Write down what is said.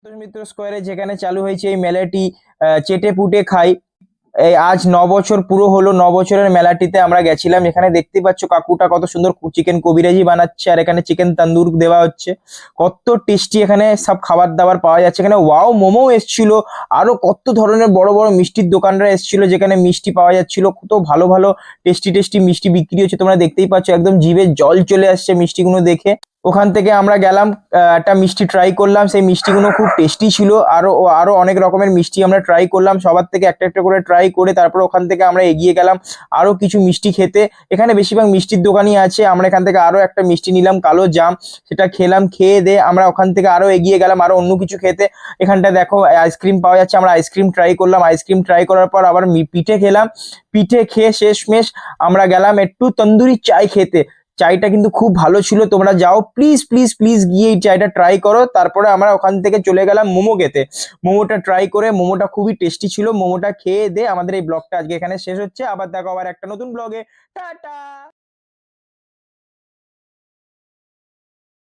মিত্র স্কোয়ারে যেখানে চালু হয়েছে এই মেলাটি চেটে পুটে খাই। এই আজ 9 বছর পুরো হলো, 9 বছরের মেলাটিতে আমরা গেছিলাম। এখানে দেখতে পাচ্ছ কাকুটা কত সুন্দর চিকেন কবিরাজি বানাচ্ছে, আর এখানে চিকেন তন্দুর দেওয়া হচ্ছে। কত টেস্টি এখানে সব খাবার দাবার পাওয়া যাচ্ছে। এখানে ওয়াও মোমো এসছিল, আরো কত ধরনের বড় বড় মিষ্টির দোকানরা এসছিল, যেখানে মিষ্টি পাওয়া যাচ্ছিল। কত ভালো ভালো টেস্টি টেস্টি মিষ্টি বিক্রি হচ্ছে, তোমরা দেখতেই পাচ্ছ, একদম জিভে জল চলে আসছে মিষ্টিগুলো দেখে। ওখান থেকে আমরা গেলাম, একটা মিষ্টি ট্রাই করলাম, সেই মিষ্টিগুলো খুব টেস্টি ছিল। আরো আরো অনেক রকমের মিষ্টি আমরা ট্রাই করলাম, সবার থেকে একটা একটা করে ট্রাই করে তারপর ওখান থেকে আমরা এগিয়ে গেলাম আরো কিছু মিষ্টি খেতে। এখানে বেশিরভাগ মিষ্টির দোকানই আছে। আমরা এখান থেকে আরো একটা মিষ্টি নিলাম, কালো জাম, সেটা খেলাম। খেয়ে দিয়ে আমরা ওখান থেকে আরো এগিয়ে গেলাম আরো অন্য কিছু খেতে। এখানটা দেখো আইসক্রিম পাওয়া যাচ্ছে, আমরা আইসক্রিম ট্রাই করলাম। আইসক্রিম ট্রাই করার পর আবার পিঠে খেলাম। পিঠে খেয়ে শেষমেশ আমরা গেলাম একটু তন্দুরি চাই খেতে। চাইটা কিন্তু খুব ভালো ছিল, তোমরা যাও প্লিজ প্লিজ প্লিজ গিয়ে এই চাইটা ট্রাই করো। তারপরে আমরা ওখান থেকে চলে গেলাম মোমো খেতে। মোমোটা ট্রাই করে, মোমোটা খুবই টেস্টি ছিল। মোমোটা খেয়ে দিয়ে আমাদের এই ব্লগটা আজকে এখানে শেষ হচ্ছে। আবার দেখো আবার একটা নতুন ব্লগে। টাটা।